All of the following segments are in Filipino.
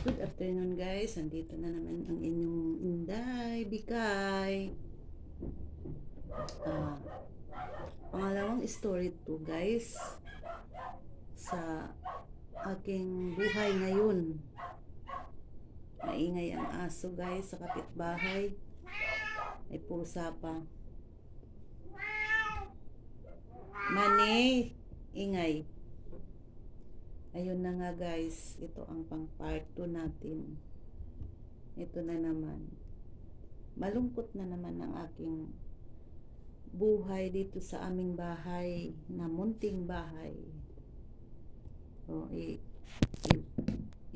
Good afternoon guys, andito na naman ang inyong Inday Bikay. Ah, Pangalawang story to guys sa aking buhay ngayon. Maingay ang aso guys sa kapitbahay. May pusa pa. Mani, ingay. Ayun na nga guys, ito ang pang part 2 natin. Ito na naman. Malungkot na naman ang aking buhay dito sa aming bahay, na munting bahay. So,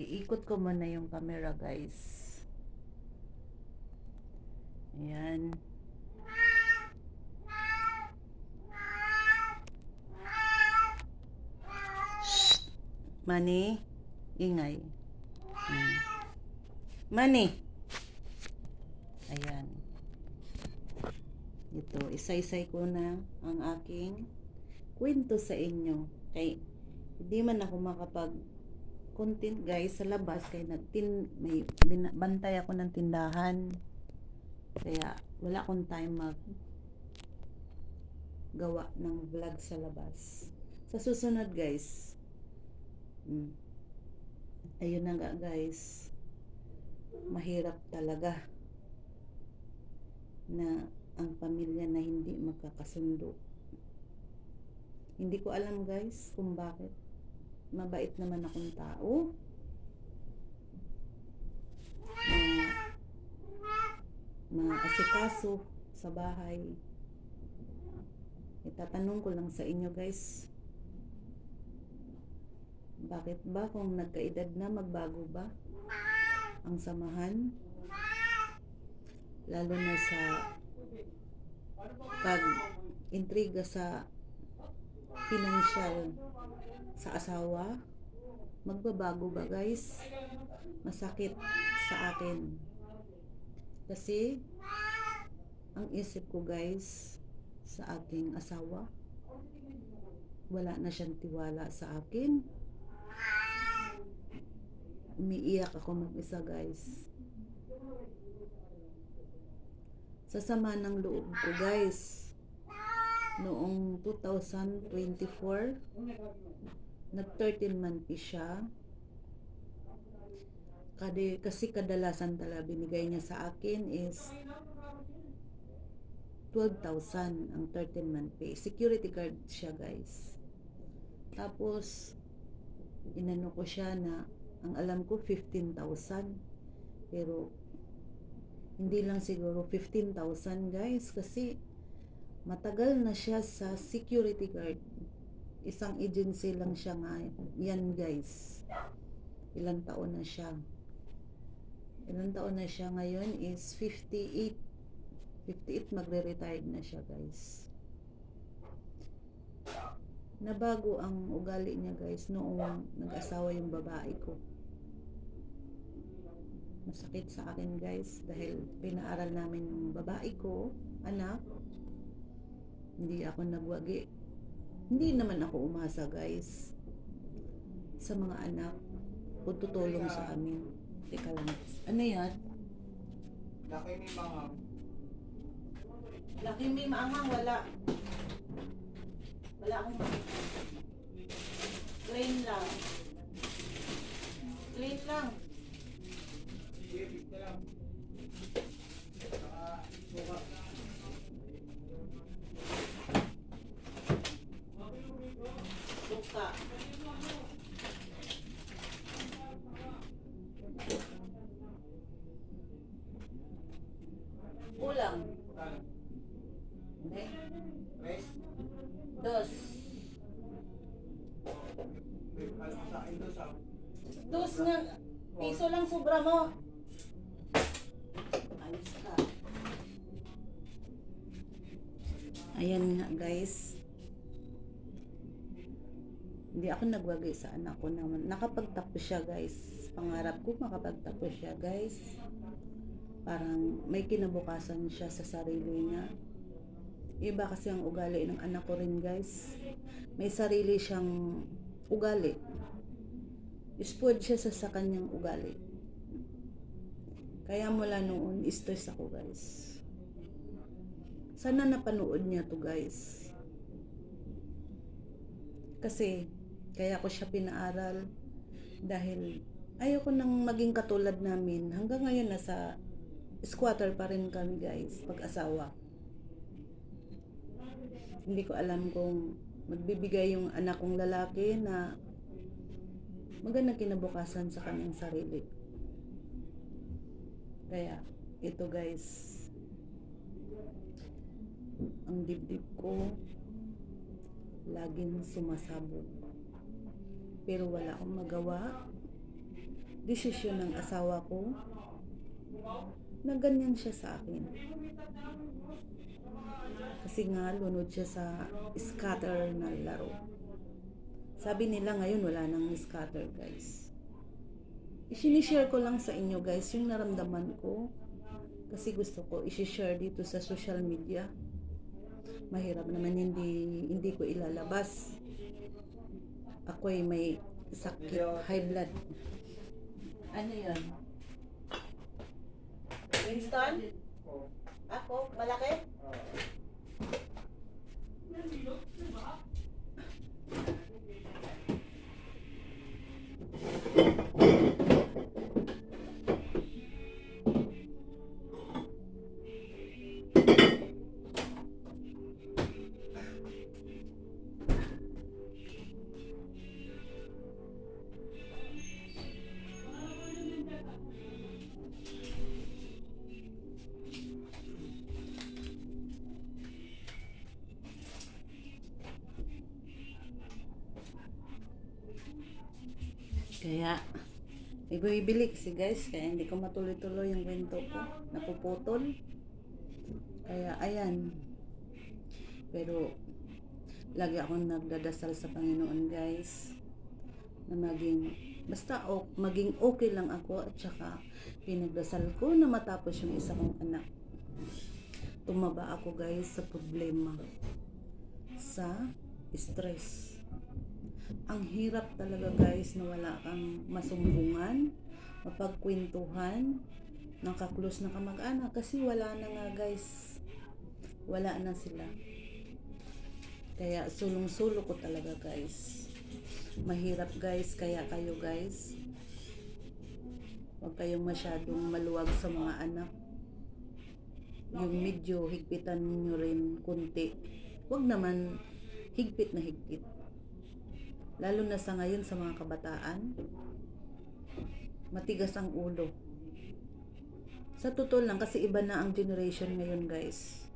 iikot ko muna yung camera guys. Ayan. Shh! Mani, ingay. Mani. Ayan. Ito, isa-isay ko na ang aking kwento sa inyo. Kay hindi man ako makapag content guys sa labas kay may bantay ako ng tindahan. Kaya wala akong time mag gawa ng vlog sa labas. Sa susunod guys. Ayun na nga guys. Mahirap talaga na ang pamilya na hindi magkakasundo. Hindi ko alam guys kung bakit. Mabait naman akong tao. Maasikaso sa bahay. Itatanong ko lang sa inyo guys. Bakit ba kung nagkaedad na magbago ba ang samahan? Lalo na sa pag-intriga sa financial sa asawa, magbabago ba guys? Masakit sa akin. Kasi ang isip ko guys sa aking asawa, wala na siyang tiwala sa akin. Umiiyak ako mag-isa guys. Sa sama ng loob ko guys, noong 2024, nag-13 month siya. Kasi kadalasan talaga binigay niya sa akin is 12,000 ang 13 month pay. Security guard siya guys. Tapos, inano ko siya na, ang alam ko 15,000. Pero, hindi lang siguro 15,000 guys. Kasi, matagal na siya sa security guard. Isang agency lang siya nga. Yan guys. Ilang taon na siya. Ilang taon na siya ngayon is 58. 58 magre-retired na siya guys. Nabago ang ugali niya guys noong nag-asawa yung babae ko. Masakit sa akin guys dahil pinaaral namin yung babae ko, anak. Hindi ako nagwagi. Hindi naman ako umasa guys sa mga anak o tutulong sa amin. Teka lang. Ano yan? Laki may mga Laki may maangang wala. Wala akong plain lang. Plain lang. ibig na lang. Suka. Suka. Ulam. Hindi. Rice. Dos. Ano sa akin doon sa Dos nga. Piso lang sobra mo. Ayos ka. Ayan nga guys. Hindi ako nagwagay sa anak ko naman. Nakapagtapos siya guys. Pangarap ko makapagtapos siya guys. Parang may kinabukasan siya sa sarili niya. Iba kasi ang ugali ng anak ko rin guys. May sarili siyang ugali. Spoiled siya sa kanyang ugali. Kaya mula noon, stress ako guys. Sana napanood niya to guys. Kasi, kaya ko siya pinaaral dahil ayoko nang maging katulad namin. Hanggang ngayon nasa squatter pa rin kami guys, pag-asawa. Hindi ko alam kung magbibigay yung anak kong lalaki na magandang kinabukasan sa kanyang sarili. Kaya, ito guys, ang dibdib ko laging sumasabog. Pero wala akong magawa. Desisyon ng asawa ko na ganyan siya sa akin. Kasi nga, lunod siya sa scatter na laro. Sabi nila ngayon wala nang scatter guys. Isinishare ko lang sa inyo guys yung naramdaman ko. Kasi gusto ko isi-share dito sa social media. Mahirap naman hindi ko ilalabas. Ako ay may sakit, high blood. Ano yun? Winston? Ako? Malaki? Kaya, may bumibili kasi guys, kaya hindi ko matuloy-tuloy yung kwento ko. Napuputol. Kaya, ayan. Pero, lagi akong nagdadasal sa Panginoon guys. Na maging okay lang ako. At saka, pinagdasal ko na matapos yung isa kong anak. Tumaba ako guys sa problema. Sa stress. Ang hirap talaga guys na wala kang masumbungan, mapagkwentuhan, ng kaklose na kamag-anak kasi wala na nga guys. Wala na sila. Kaya sulong-sulo ko talaga guys. Mahirap guys, kaya kayo guys, huwag kayong masyadong maluwag sa mga anak. Yung medyo higpitan nyo rin kunti. Huwag naman higpit na higpit. Lalo na sa ngayon sa mga kabataan, matigas ang ulo. Sa totoo lang, kasi iba na ang generation ngayon guys.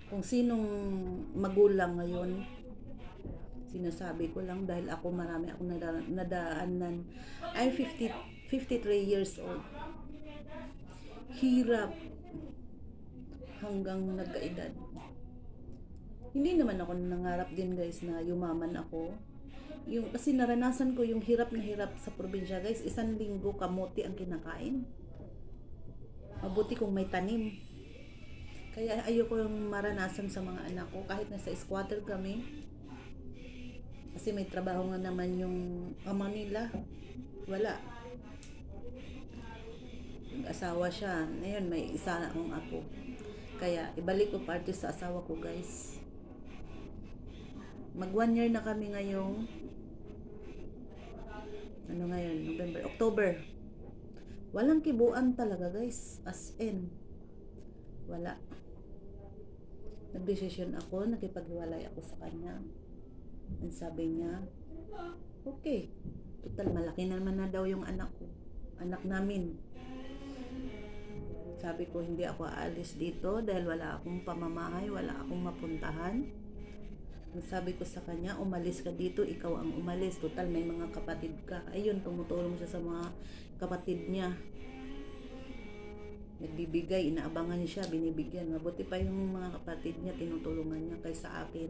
Kung sinong magulang ngayon, sinasabi ko lang dahil ako marami akong nadaanan. I'm 53 years old. Hirap hanggang nagkaedad. Hindi naman ako nangarap din guys na yumaman ako. Kasi naranasan ko yung hirap na hirap sa probinsya guys. 1 linggo kamote ang kinakain. Mabuti kung may tanim. Kaya ayoko yung maranasan sa mga anak ko kahit nasa squatter kami. Kasi may trabaho nga naman yung ama nila. Wala. Nag-asawa siya. Ngayon may isa akong apo. Kaya ibalik ko parte sa asawa ko guys. Mag 1 year na kami ngayong November, October. Walang kibuan talaga guys. As in. Wala. Nagdesisyon ako, nakipaghiwalay ako sa kanya. And sabi niya, okay. Total, malaki naman na daw yung anak ko. Anak namin. Sabi ko, hindi ako aalis dito dahil wala akong pamamahay, wala akong mapuntahan. Sabi ko sa kanya, umalis ka dito, ikaw ang umalis. Total, may mga kapatid ka. Ayun, tumutulong siya sa mga kapatid niya. Nagbibigay, inaabangan siya, binibigyan. Mabuti pa yung mga kapatid niya, tinutulungan niya kaysa akin.